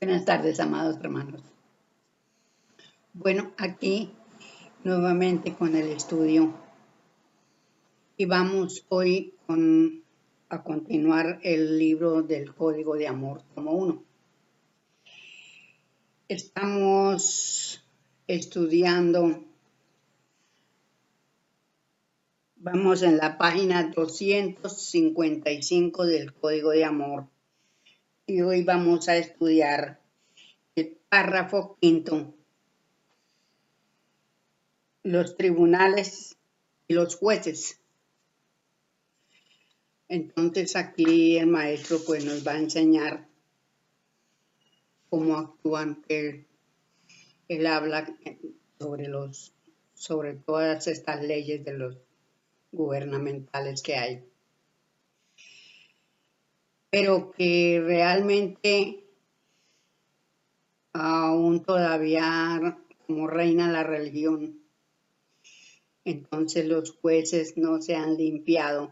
Buenas tardes, amados hermanos. Bueno, aquí nuevamente con el estudio y vamos hoy a continuar el libro del Código de Amor, tomo 1. Estamos estudiando, vamos en la página 255 del Código de Amor y hoy vamos a estudiar el párrafo 5, los tribunales y los jueces. Entonces aquí el maestro pues nos va a enseñar cómo actúan, que él habla sobre todas estas leyes de los gubernamentales que hay. Pero que realmente aún todavía como reina la religión, entonces los jueces no se han limpiado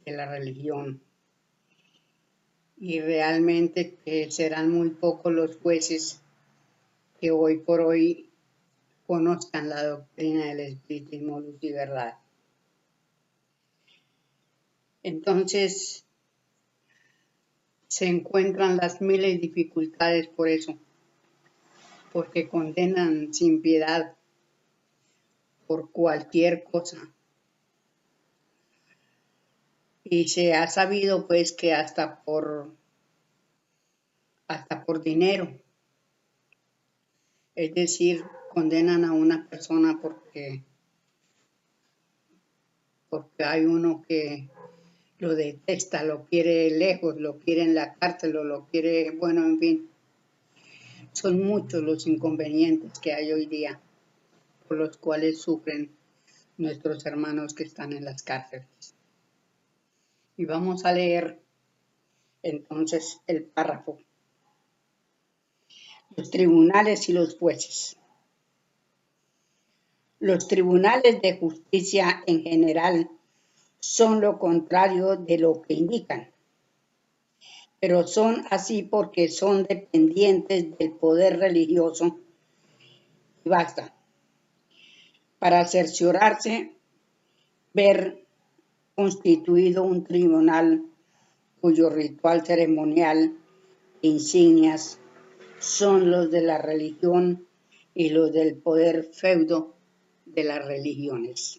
de la religión. Y realmente que serán muy pocos los jueces que hoy por hoy conozcan la doctrina del espiritismo, luz y verdad. Entonces se encuentran las miles de dificultades por eso, porque condenan sin piedad por cualquier cosa. Y se ha sabido pues que hasta por dinero, es decir, condenan a una persona porque hay uno que lo detesta, lo quiere lejos, lo quiere en la cárcel o lo quiere, bueno, en fin. Son muchos los inconvenientes que hay hoy día por los cuales sufren nuestros hermanos que están en las cárceles. Y vamos a leer entonces el párrafo. Los tribunales y los jueces. Los tribunales de justicia en general son lo contrario de lo que indican, pero son así porque son dependientes del poder religioso y basta. Para cerciorarse, ver constituido un tribunal cuyo ritual ceremonial e insignias son los de la religión y los del poder feudo de las religiones.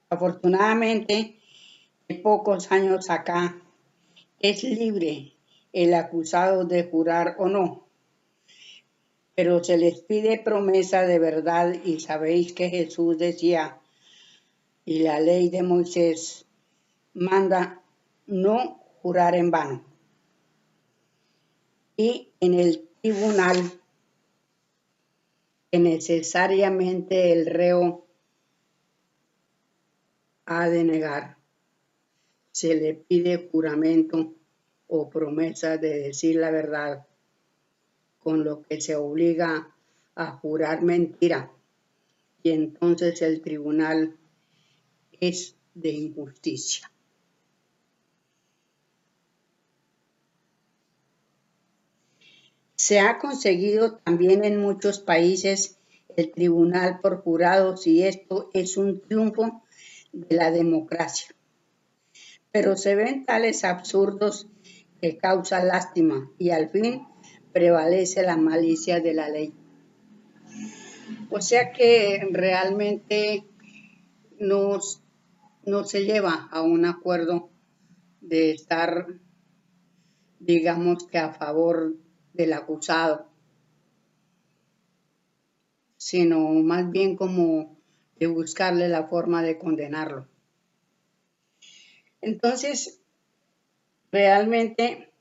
Afortunadamente, de pocos años acá, es libre el acusado de jurar o no, pero se les pide promesa de verdad y sabéis que Jesús decía, y la ley de Moisés manda no jurar en vano. Y en el tribunal que necesariamente el reo ha de negar, se le pide juramento o promesa de decir la verdad, con lo que se obliga a jurar mentira, y entonces el tribunal es de injusticia. Se ha conseguido también en muchos países el tribunal por jurados y esto es un triunfo de la democracia. Pero se ven tales absurdos que causan lástima y al fin prevalece la malicia de la ley. O sea que realmente no se lleva a un acuerdo de estar, digamos que a favor del acusado, sino más bien como de buscarle la forma de condenarlo. Entonces, realmente,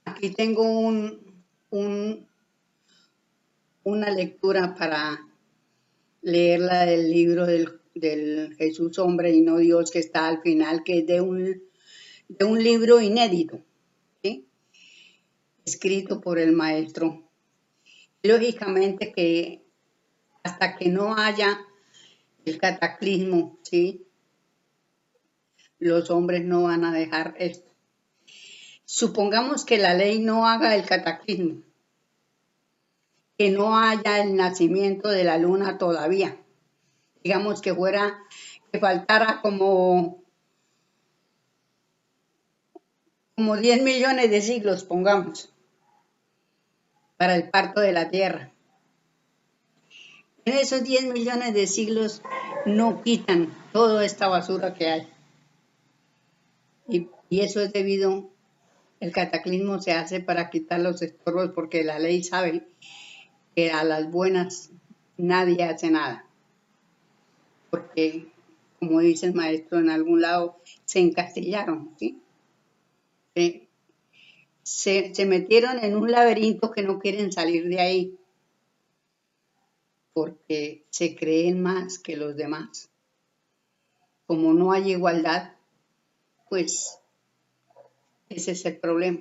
aquí tengo una lectura para leerla del libro del Jesús hombre y no Dios que está al final, que es de un libro inédito, ¿sí? Escrito por el maestro. Lógicamente que hasta que no haya el cataclismo, ¿sí? los hombres no van a dejar esto. Supongamos que la ley no haga el cataclismo, que no haya el nacimiento de la luna todavía. Digamos que faltara como 10 millones de siglos, pongamos, para el parto de la Tierra. En esos 10 millones de siglos no quitan toda esta basura que hay. Y eso es debido, el cataclismo se hace para quitar los estorbos, porque la ley sabe que a las buenas nadie hace nada. Porque, como dice el maestro en algún lado, se encastillaron, ¿sí? Se metieron en un laberinto que no quieren salir de ahí, porque se creen más que los demás. Como no hay igualdad, pues ese es el problema.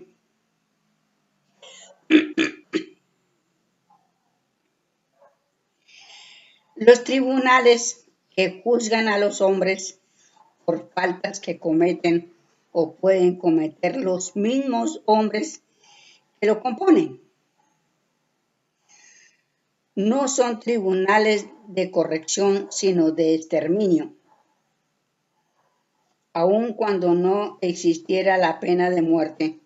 Los tribunales que juzgan a los hombres por faltas que cometen o pueden cometer los mismos hombres que lo componen. No son tribunales de corrección, sino de exterminio. Aun cuando no existiera la pena de muerte,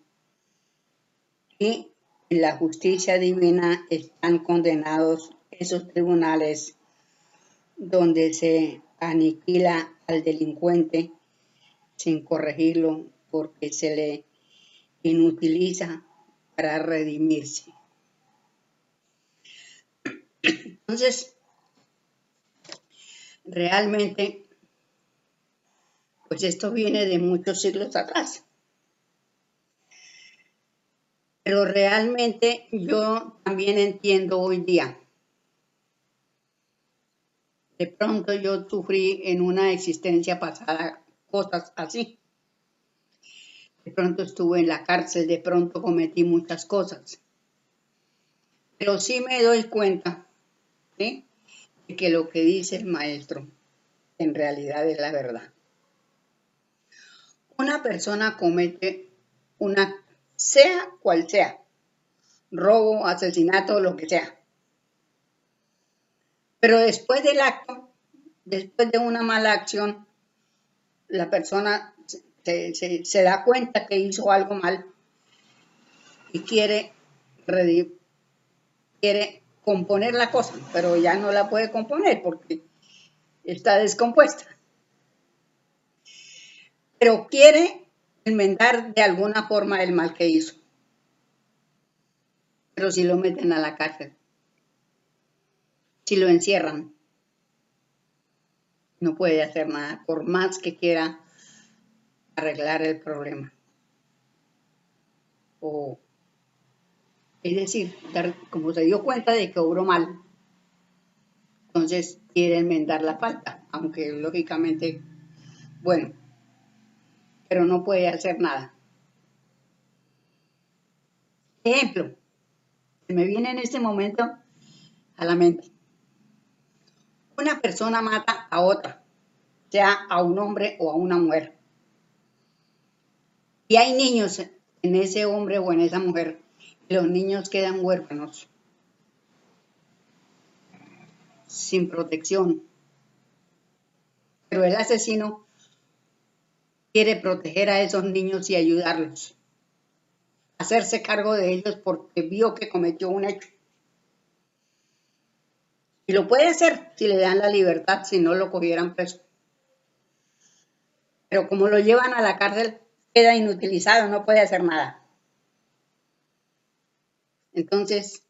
y en la justicia divina están condenados esos tribunales donde se aniquila al delincuente sin corregirlo, porque se le inutiliza para redimirse. Entonces, realmente, pues esto viene de muchos siglos atrás. Pero realmente yo también entiendo hoy día. De pronto yo sufrí en una existencia pasada cosas así. De pronto estuve en la cárcel, de pronto cometí muchas cosas. Pero sí me doy cuenta, ¿sí?, de que lo que dice el maestro en realidad es la verdad. Una persona comete sea cual sea, robo, asesinato, lo que sea. Pero después del acto, después de una mala acción, la persona se da cuenta que hizo algo mal y quiere componer la cosa, pero ya no la puede componer porque está descompuesta. Pero quiere enmendar de alguna forma el mal que hizo. Pero si lo meten a la cárcel, si lo encierran, no puede hacer nada, por más que quiera arreglar el problema. Es decir, como se dio cuenta de que obró mal, entonces quiere enmendar la falta, aunque lógicamente, bueno, pero no puede hacer nada. Ejemplo, se me viene en este momento a la mente. Una persona mata a otra, sea a un hombre o a una mujer. Y hay niños en ese hombre o en esa mujer, y los niños quedan huérfanos, sin protección. Pero el asesino quiere proteger a esos niños y ayudarlos, hacerse cargo de ellos porque vio que cometió un hecho. Y lo puede hacer si le dan la libertad, si no lo cogieran preso. Pero como lo llevan a la cárcel, queda inutilizado, no puede hacer nada. Entonces,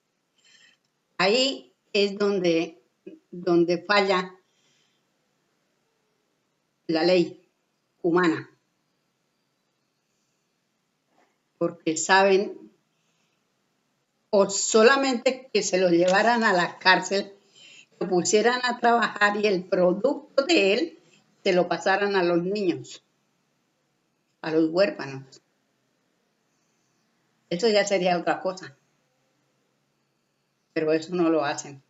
ahí es donde falla la ley humana. Porque saben, o solamente que se lo llevaran a la cárcel, lo pusieran a trabajar y el producto de él se lo pasaran a los niños, a los huérfanos. Eso ya sería otra cosa. Pero eso no lo hacen.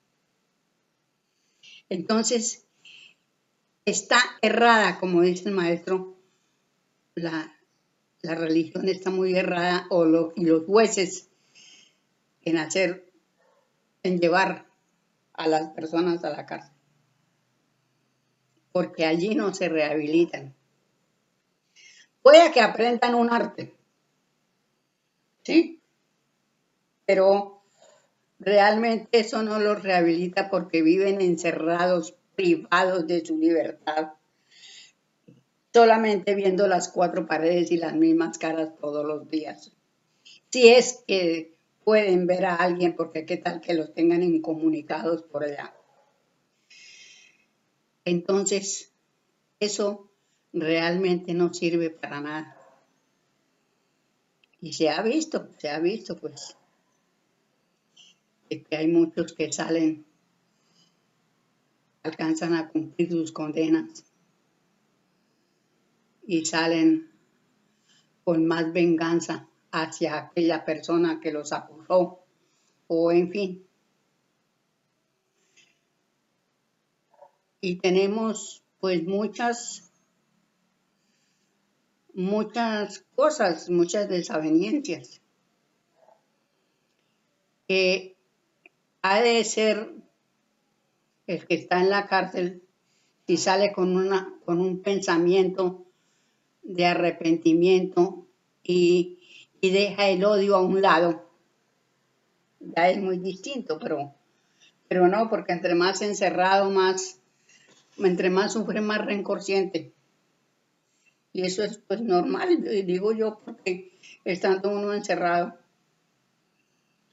Entonces, está errada, como dice el maestro, la, la religión está muy errada y los jueces en llevar a las personas a la cárcel, porque allí no se rehabilitan. Puede que aprendan un arte, ¿sí? Pero realmente eso no los rehabilita porque viven encerrados, privados de su libertad, solamente viendo las cuatro paredes y las mismas caras todos los días. Si es que pueden ver a alguien, porque qué tal que los tengan incomunicados por allá. Entonces, eso realmente no sirve para nada. Y se ha visto, pues, que hay muchos que salen, alcanzan a cumplir sus condenas y salen con más venganza hacia aquella persona que los acusó, o en fin. Y tenemos pues muchas cosas, muchas desavenencias, que ha de ser el que está en la cárcel y sale con un pensamiento de arrepentimiento y deja el odio a un lado. Ya es muy distinto, pero no, porque entre más encerrado, entre más sufre, más rencor siente. Y eso es pues normal, digo yo, porque estando uno encerrado.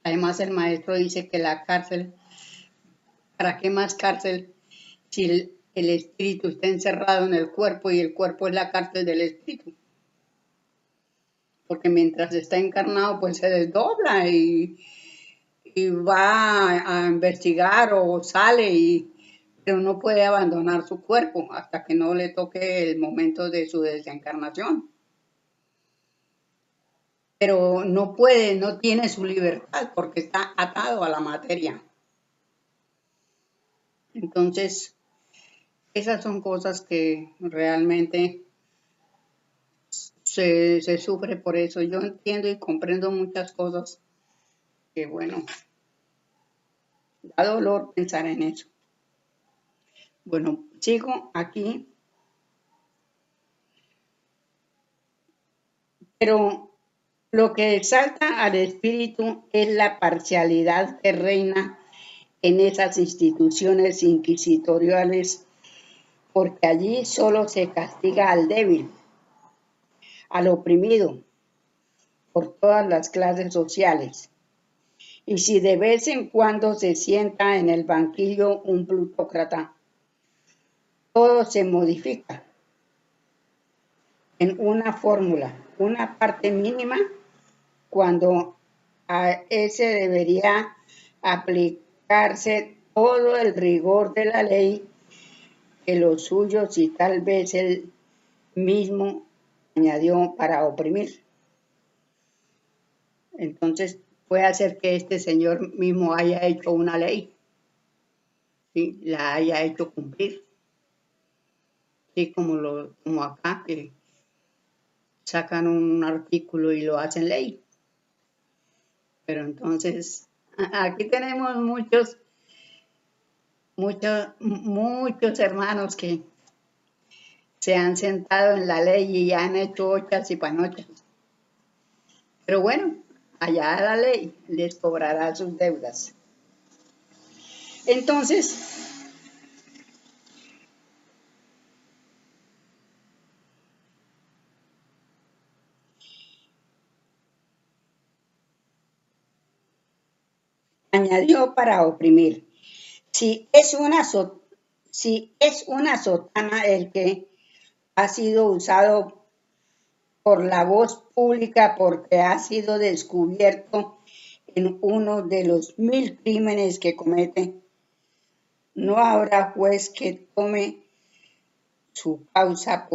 Además, el maestro dice que la cárcel, ¿para qué más cárcel si el espíritu está encerrado en el cuerpo y el cuerpo es la cárcel del espíritu? Porque mientras está encarnado, pues se desdobla y va a investigar o sale, pero no puede abandonar su cuerpo hasta que no le toque el momento de su desencarnación. Pero no puede, no tiene su libertad porque está atado a la materia. Entonces, esas son cosas que realmente se sufre por eso. Yo entiendo y comprendo muchas cosas que, bueno, da dolor pensar en eso. Bueno, sigo aquí, pero lo que exalta al espíritu es la parcialidad que reina en esas instituciones inquisitoriales, porque allí solo se castiga al débil, al oprimido, por todas las clases sociales. Y si de vez en cuando se sienta en el banquillo un plutócrata, todo se modifica en una fórmula, una parte mínima, cuando a ese debería aplicarse todo el rigor de la ley, que los suyos y tal vez él mismo añadió para oprimir. Entonces puede ser que este señor mismo haya hecho una ley, ¿sí? La haya hecho cumplir, ¿sí? Como acá, que sacan un artículo y lo hacen ley. Pero entonces, aquí tenemos muchos hermanos que se han sentado en la ley y han hecho ochas y panochas. Pero bueno, allá la ley les cobrará sus deudas. Entonces, añadió para oprimir. Si es una sotana el que ha sido usado por la voz pública porque ha sido descubierto en uno de los 1000 crímenes que comete, no habrá juez que tome su causa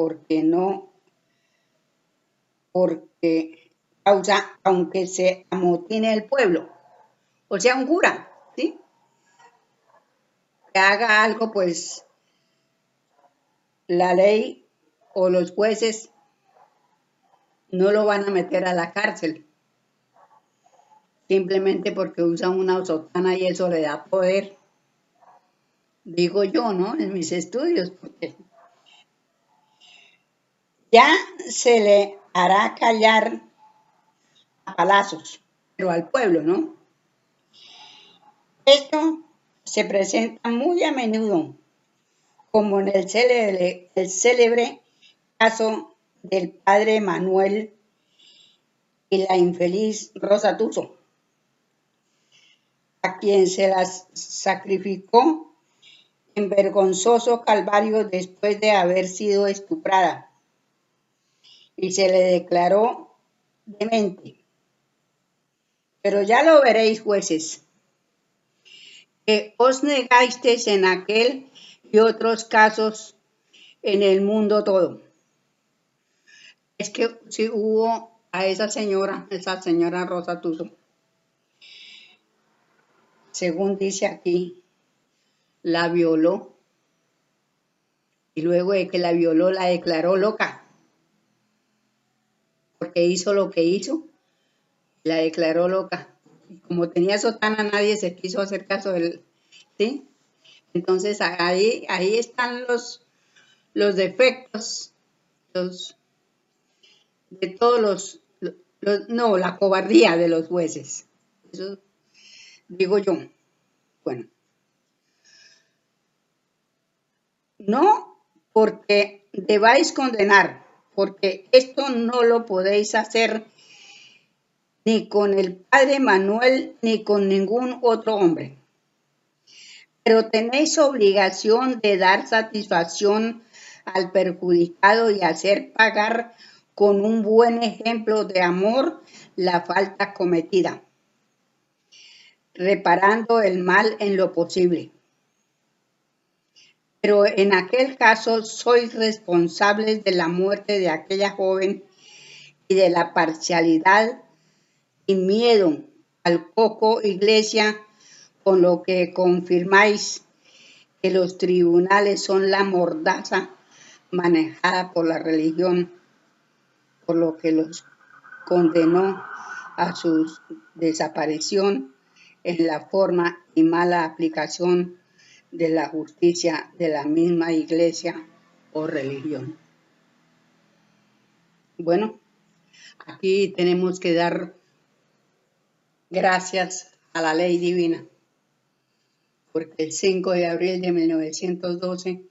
aunque se amotine el pueblo, o sea, un cura, ¿sí? Que haga algo, pues la ley o los jueces no lo van a meter a la cárcel, simplemente porque usa una sotana y eso le da poder. Digo yo, ¿no? En mis estudios, porque ya se le hará callar a palazos, pero al pueblo, ¿no? Esto se presenta muy a menudo, como en el célebre caso del padre Manuel y la infeliz Rosa Tuso, a quien se las sacrificó en vergonzoso calvario después de haber sido estuprada y se le declaró demente. Pero ya lo veréis, jueces, que os negasteis en aquel y otros casos en el mundo todo. Es que si hubo a esa señora Rosa Tuso, según dice aquí, la violó y luego de que la violó la declaró loca porque hizo lo que hizo, la declaró loca. Y como tenía sotana, nadie se quiso hacer caso de él, ¿sí? Entonces ahí están los defectos, los, de todos no, la cobardía de los jueces. Eso digo yo. Bueno, no porque debáis condenar, porque esto no lo podéis hacer ni con el padre Manuel ni con ningún otro hombre. Pero tenéis obligación de dar satisfacción al perjudicado y hacer pagar con un buen ejemplo de amor la falta cometida, reparando el mal en lo posible. Pero en aquel caso sois responsables de la muerte de aquella joven y de la parcialidad y miedo al coco iglesia, con lo que confirmáis que los tribunales son la mordaza manejada por la religión, por lo que los condenó a su desaparición en la forma y mala aplicación de la justicia de la misma iglesia o religión. Bueno, aquí tenemos que dar gracias a la ley divina, porque el 5 de abril de 1912,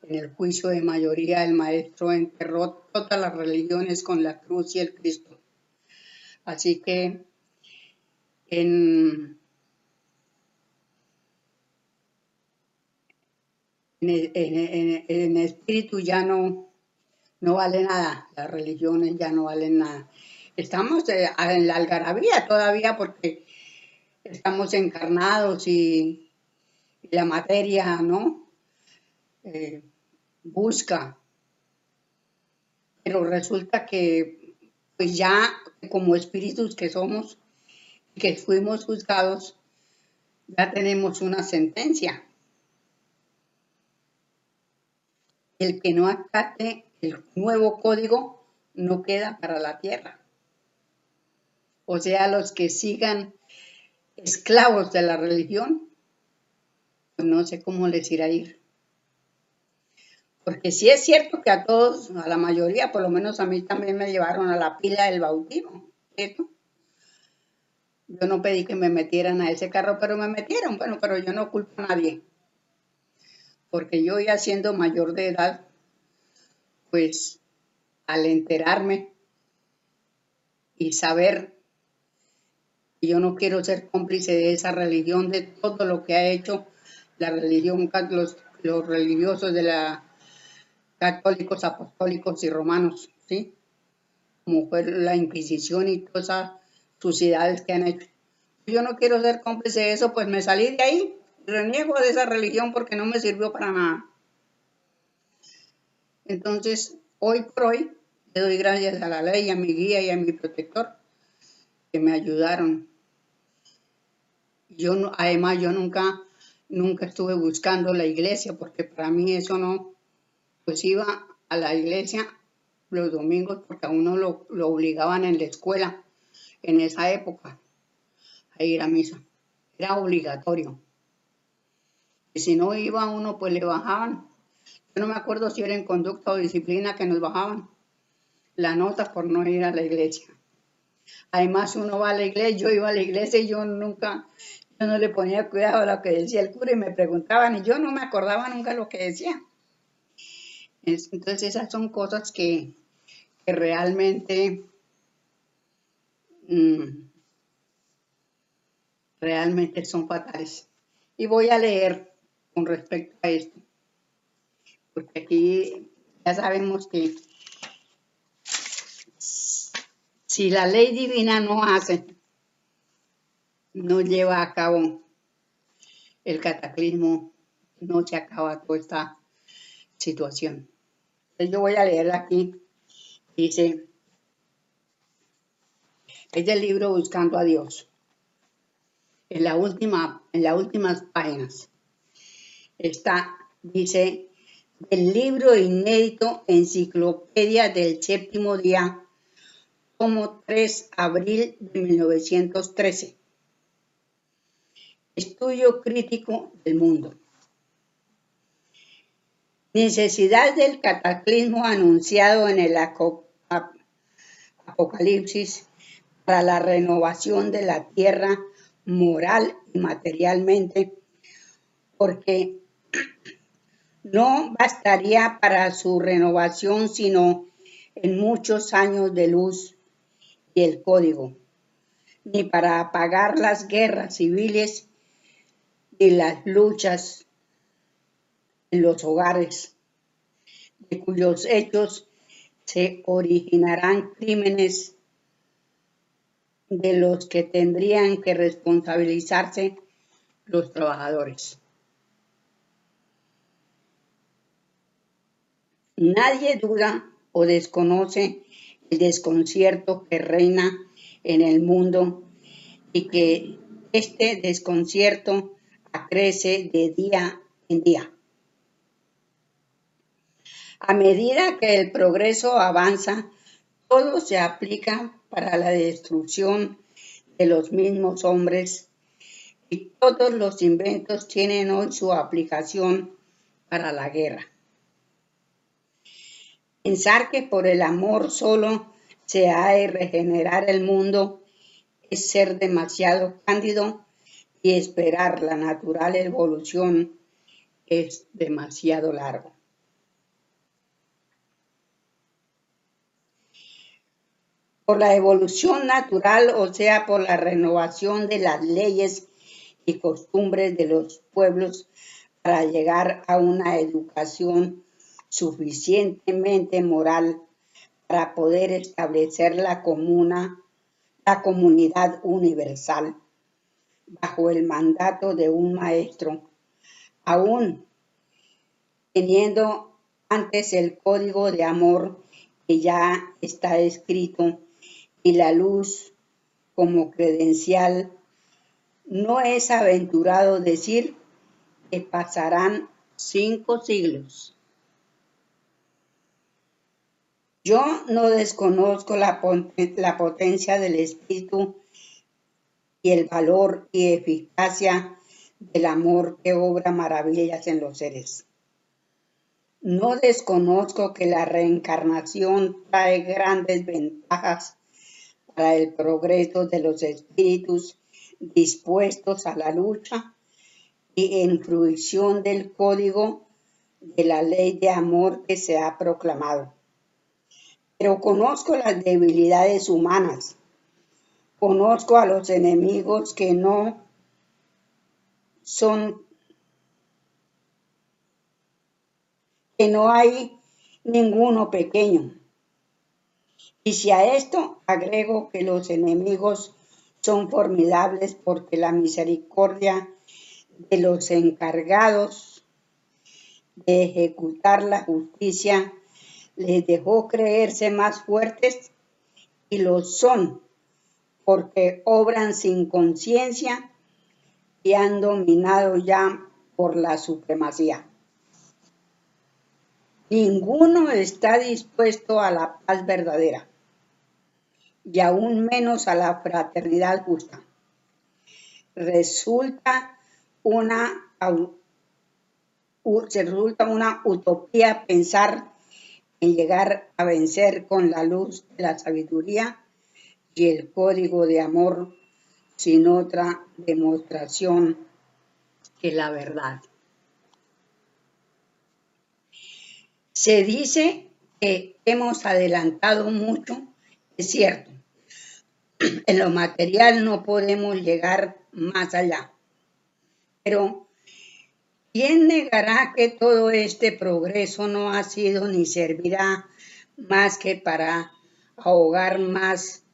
en el juicio de mayoría, el maestro enterró todas las religiones con la cruz y el Cristo. Así que en espíritu ya no vale nada, las religiones ya no valen nada. Estamos en la algarabía todavía porque estamos encarnados y la materia, ¿no? Busca, pero resulta que pues ya como espíritus que somos, que fuimos juzgados, ya tenemos una sentencia. El que no acate el nuevo código no queda para la tierra. O sea, los que sigan esclavos de la religión, pues no sé cómo les irá a ir. Porque sí es cierto que a todos, a la mayoría, por lo menos a mí también me llevaron a la pila del bautismo, ¿cierto? Yo no pedí que me metieran a ese carro, pero me metieron. Bueno, pero yo no culpo a nadie. Porque yo ya siendo mayor de edad, pues al enterarme y saber que yo no quiero ser cómplice de esa religión, de todo lo que ha hecho la religión, los religiosos de la católicos, apostólicos y romanos, ¿sí? Como fue la Inquisición y todas esas suciedades que han hecho. Yo no quiero ser cómplice de eso, pues me salí de ahí, reniego de esa religión porque no me sirvió para nada. Entonces, hoy por hoy, le doy gracias a la ley, a mi guía y a mi protector, que me ayudaron. Además, yo nunca estuve buscando la iglesia, porque para mí eso no, pues iba a la iglesia los domingos, porque a uno lo obligaban en la escuela en esa época a ir a misa. Era obligatorio. Y si no iba uno, pues le bajaban. Yo no me acuerdo si era en conducta o disciplina que nos bajaban la nota por no ir a la iglesia. Además, uno va a la iglesia, yo iba a la iglesia y yo no le ponía cuidado a lo que decía el cura y me preguntaban y yo no me acordaba nunca lo que decía. Entonces esas son cosas que realmente, realmente son fatales. Y voy a leer con respecto a esto, porque aquí ya sabemos que si la ley divina no lleva a cabo el cataclismo, no se acaba toda esta situación. Entonces yo voy a leer aquí, dice, es del libro Buscando a Dios. En las últimas páginas dice, el libro inédito Enciclopedia del Séptimo Día, tomo 3, abril de 1913. Estudio crítico del mundo. Necesidad del cataclismo anunciado en el Apocalipsis para la renovación de la tierra moral y materialmente, porque no bastaría para su renovación sino en muchos años de luz y el código, ni para apagar las guerras civiles y las luchas en los hogares, de cuyos hechos se originarán crímenes de los que tendrían que responsabilizarse los trabajadores. Nadie duda o desconoce el desconcierto que reina en el mundo y que este desconcierto crece de día en día. A medida que el progreso avanza, todo se aplica para la destrucción de los mismos hombres y todos los inventos tienen hoy su aplicación para la guerra. Pensar que por el amor solo se ha de regenerar el mundo es ser demasiado cándido y esperar la natural evolución es demasiado largo. Por la evolución natural, o sea, por la renovación de las leyes y costumbres de los pueblos para llegar a una educación suficientemente moral para poder establecer la comunidad universal bajo el mandato de un maestro, aún teniendo antes el código de amor que ya está escrito y la luz como credencial. No es aventurado decir que pasarán 5 siglos. Yo no desconozco la potencia del espíritu y el valor y eficacia del amor que obra maravillas en los seres. No desconozco que la reencarnación trae grandes ventajas para el progreso de los espíritus dispuestos a la lucha y en fruición del código de la ley de amor que se ha proclamado. Pero conozco las debilidades humanas, conozco a los enemigos que no hay ninguno pequeño. Y si a esto agrego que los enemigos son formidables porque la misericordia de los encargados de ejecutar la justicia les dejó creerse más fuertes, y lo son porque obran sin conciencia y han dominado ya por la supremacía. Ninguno está dispuesto a la paz verdadera y aún menos a la fraternidad justa. Resulta una utopía pensar en llegar a vencer con la luz de la sabiduría y el código de amor sin otra demostración que la verdad. Se dice que hemos adelantado mucho, es cierto. En lo material no podemos llegar más allá. Pero, ¿quién negará que todo este progreso no ha sido ni servirá más que para ahogar más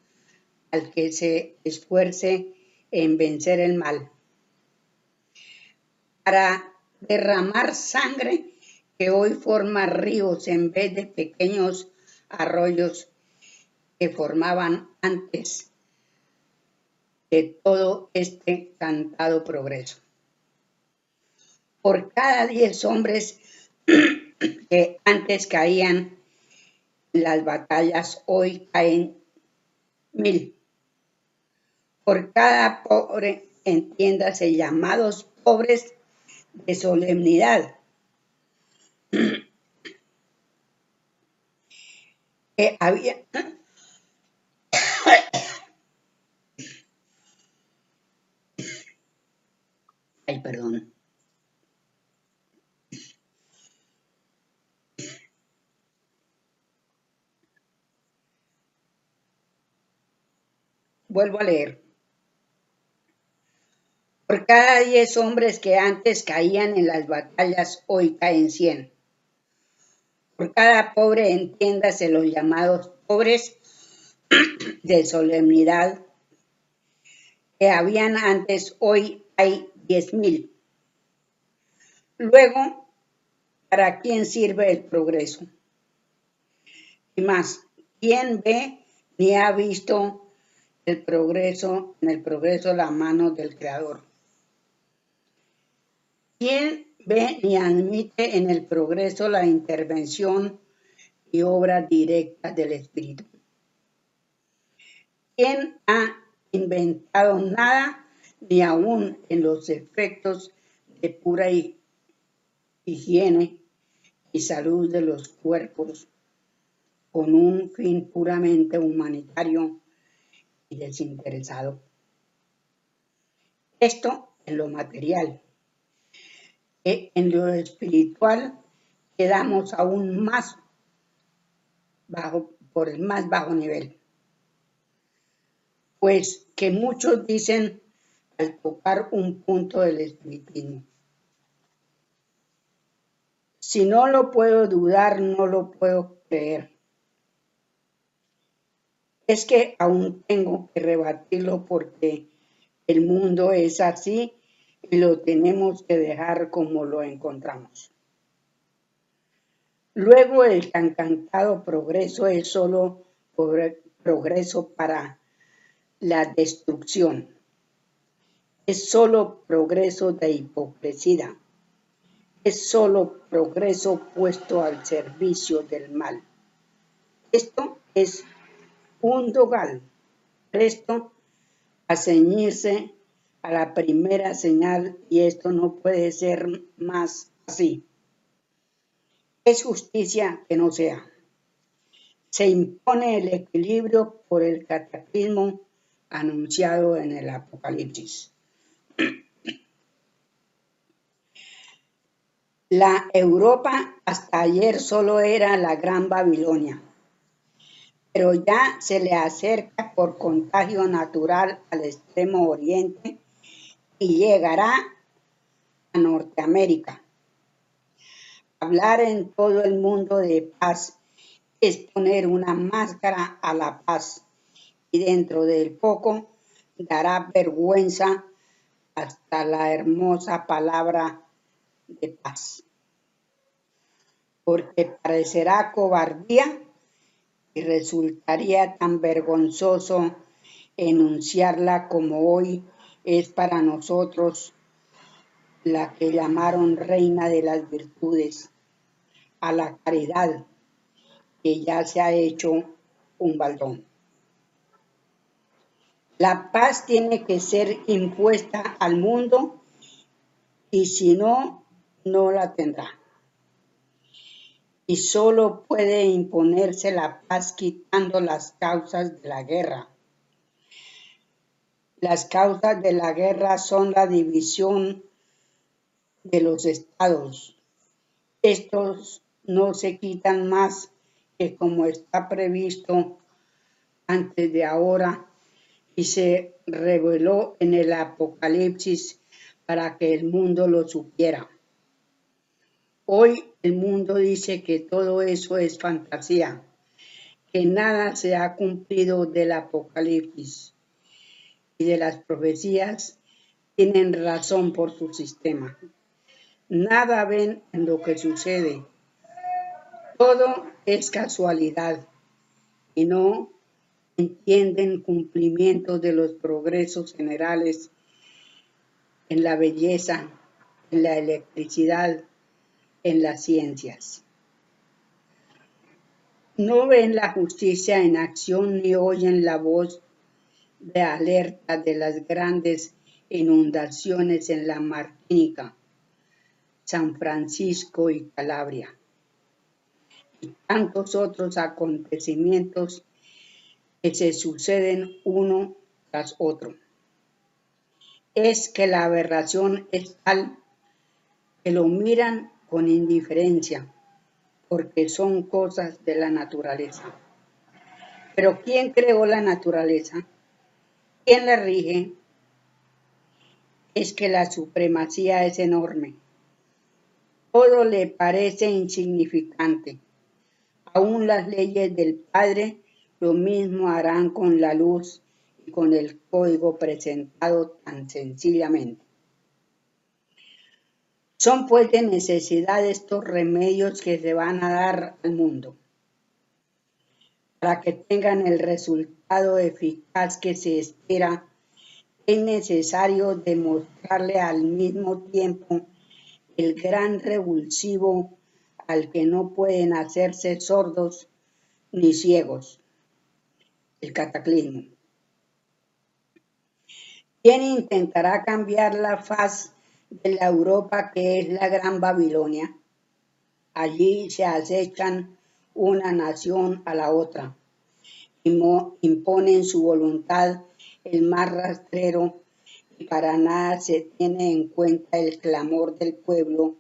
al que se esfuerce en vencer el mal? Para derramar sangre que hoy forma ríos en vez de pequeños arroyos que formaban antes de todo este cantado progreso. Por cada 10 hombres que antes caían en las batallas, hoy caen 1000. Por cada pobre, entiéndase, llamados pobres de solemnidad, que había. Ay, perdón. Vuelvo a leer. Por cada 10 hombres que antes caían en las batallas, hoy caen 100. Por cada pobre, entiéndase, los llamados pobres de solemnidad, que habían antes, hoy hay 10,000. Luego, ¿para quién sirve el progreso? Y más, ¿quién ve ni ha visto en el progreso la mano del Creador? ¿Quién ve ni admite en el progreso la intervención y obra directa del Espíritu? ¿Quién ha inventado nada, ni aún en los efectos de pura higiene y salud de los cuerpos, con un fin puramente humanitario y desinteresado? Esto en lo material. En lo espiritual quedamos aún más bajo, por el más bajo nivel. Pues que muchos dicen al tocar un punto del espiritismo: si no lo puedo dudar, no lo puedo creer. Es que aún tengo que rebatirlo porque el mundo es así y lo tenemos que dejar como lo encontramos. Luego el tan cantado progreso es solo progreso para la destrucción. Es solo progreso de hipocresía. Es solo progreso puesto al servicio del mal. Esto es un dogal presto a ceñirse a la primera señal, y esto no puede ser más así. Es justicia que no sea. Se impone el equilibrio por el cataclismo anunciado en el Apocalipsis. La Europa hasta ayer solo era la Gran Babilonia, pero ya se le acerca por contagio natural al extremo oriente y llegará a Norteamérica. Hablar en todo el mundo de paz es poner una máscara a la paz, y dentro de poco dará vergüenza hasta la hermosa palabra de paz, porque parecerá cobardía y resultaría tan vergonzoso enunciarla como hoy es para nosotros la que llamaron reina de las virtudes, a la caridad, que ya se ha hecho un baldón. La paz tiene que ser impuesta al mundo y si no, no la tendrá. Y solo puede imponerse la paz quitando las causas de la guerra. Las causas de la guerra son la división de los estados. Estos no se quitan más que como está previsto antes de ahora y se reveló en el Apocalipsis para que el mundo lo supiera. Hoy el mundo dice que todo eso es fantasía, que nada se ha cumplido del Apocalipsis y de las profecías tienen razón por su sistema. Nada ven en lo que sucede. Todo es casualidad y no entienden cumplimiento de los progresos generales en la belleza, en la electricidad, en las ciencias. No ven la justicia en acción ni oyen la voz de alerta de las grandes inundaciones en la Martinica, San Francisco y Calabria, y tantos otros acontecimientos que se suceden uno tras otro. Es que la aberración es tal que lo miran con indiferencia, porque son cosas de la naturaleza. Pero ¿quién creó la naturaleza? ¿Quién la rige? Es que la supremacía es enorme. Todo le parece insignificante. Aún las leyes del Padre lo mismo harán con la luz y con el código presentado tan sencillamente. Son pues de necesidad estos remedios que se van a dar al mundo, para que tengan el resultado eficaz que se espera. Es necesario demostrarle al mismo tiempo el gran revulsivo al que no pueden hacerse sordos ni ciegos, el cataclismo. ¿Quién intentará cambiar la faz de la Europa que es la Gran Babilonia? Allí se acechan una nación a la otra, imponen su voluntad el más rastrero y para nada se tiene en cuenta el clamor del pueblo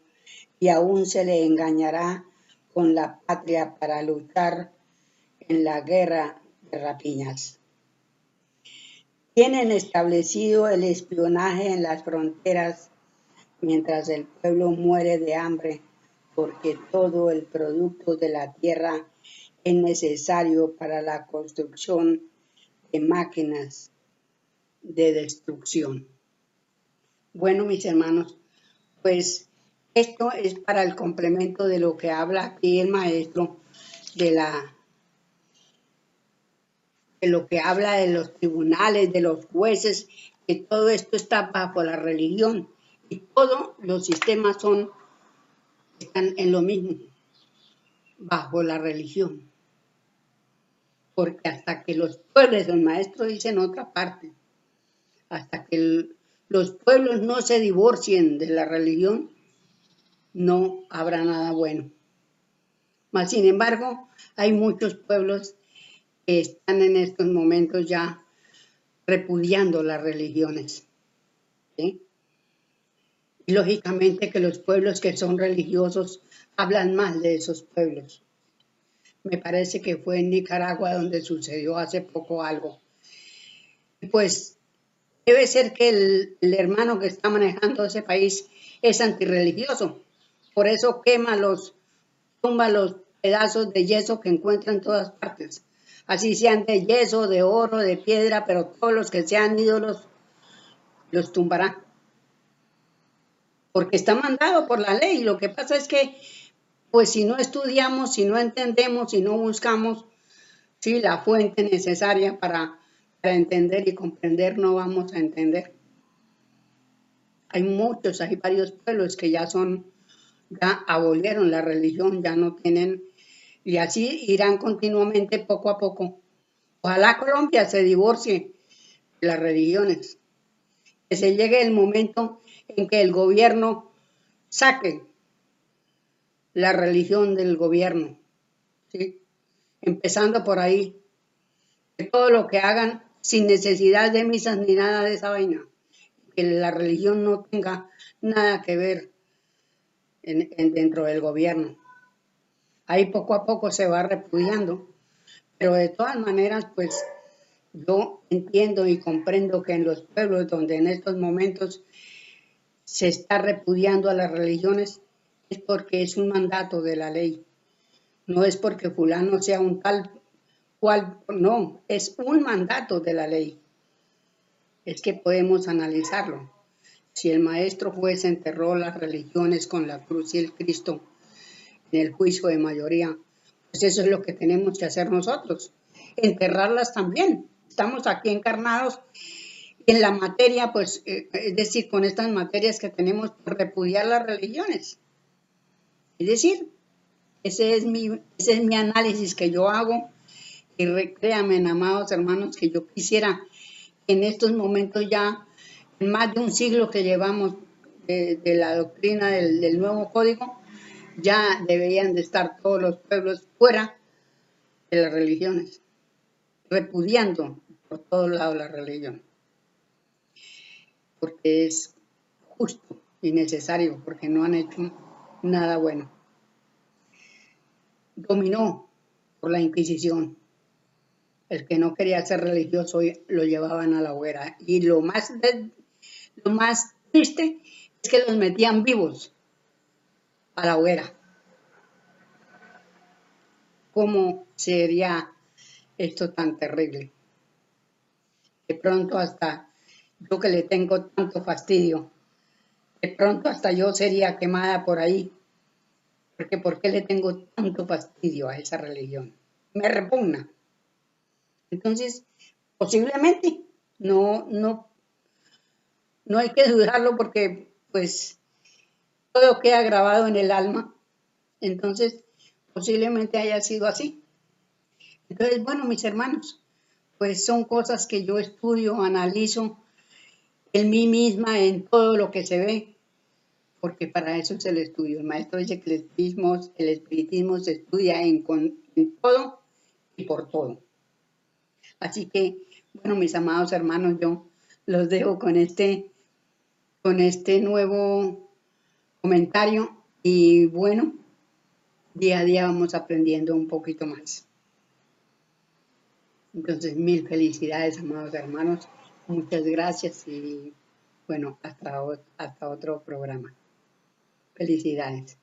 y aún se le engañará con la patria para luchar en la guerra de rapiñas. Tienen establecido el espionaje en las fronteras mientras el pueblo muere de hambre porque todo el producto de la tierra es necesario para la construcción de máquinas de destrucción. Bueno, mis hermanos, pues esto es para el complemento de lo que habla aquí el maestro de lo que habla de los tribunales, de los jueces, que todo esto está bajo la religión y todos los sistemas están en lo mismo, bajo la religión. Porque hasta que los pueblos, el maestro dice en otra parte, hasta que los pueblos no se divorcien de la religión, no habrá nada bueno. Mas, sin embargo, hay muchos pueblos que están en estos momentos ya repudiando las religiones. ¿Sí? Y lógicamente que los pueblos que son religiosos hablan mal de esos pueblos. Me parece que fue en Nicaragua donde sucedió hace poco algo. Pues debe ser que el hermano que está manejando ese país es antirreligioso. Por eso tumba los pedazos de yeso que encuentra en todas partes. Así sean de yeso, de oro, de piedra, pero todos los que sean ídolos los tumbará. Porque está mandado por la ley. Lo que pasa es que, pues si no estudiamos, si no entendemos, si no buscamos, sí, la fuente necesaria para entender y comprender, no vamos a entender. Hay varios pueblos que ya son ya abolieron la religión, ya no tienen, y así irán continuamente poco a poco. Ojalá Colombia se divorcie de las religiones, que se llegue el momento en que el gobierno saque la religión del gobierno, ¿sí? Empezando por ahí, que todo lo que hagan sin necesidad de misas ni nada de esa vaina, que la religión no tenga nada que ver dentro del gobierno. Ahí poco a poco se va repudiando, pero de todas maneras, pues yo entiendo y comprendo que en los pueblos donde en estos momentos se está repudiando a las religiones es porque es un mandato de la ley, no es porque fulano sea un tal cual, no, es un mandato de la ley. Es que podemos analizarlo. Si el maestro juez enterró las religiones con la cruz y el Cristo en el juicio de mayoría, pues eso es lo que tenemos que hacer nosotros, enterrarlas también. Estamos aquí encarnados en la materia, pues, es decir, con estas materias que tenemos por repudiar las religiones. Es decir, ese es mi análisis que yo hago y créanme, amados hermanos, que yo quisiera en estos momentos ya, en más de un siglo que llevamos de la doctrina del nuevo código, ya deberían de estar todos los pueblos fuera de las religiones, repudiando por todos lados la religión, porque es justo y necesario, porque no han hecho nada bueno. Dominó por la Inquisición. El que no quería ser religioso lo llevaban a la hoguera. Y lo más triste es que los metían vivos a la hoguera. ¿Cómo sería esto tan terrible? De pronto hasta yo que le tengo tanto fastidio, de pronto hasta yo sería quemada por ahí. Porque ¿por qué le tengo tanto fastidio a esa religión? Me repugna. Entonces, posiblemente, no hay que dudarlo porque pues todo queda grabado en el alma. Entonces, posiblemente haya sido así. Entonces, bueno, mis hermanos, pues son cosas que yo estudio, analizo en mí misma, en todo lo que se ve, porque para eso es el estudio. El maestro dice que el espiritismo se estudia en todo y por todo. Así que, bueno, mis amados hermanos, yo los dejo con este nuevo comentario y bueno, día a día vamos aprendiendo un poquito más. Entonces, mil felicidades, amados hermanos. Muchas gracias y bueno, hasta otro programa. Felicidades.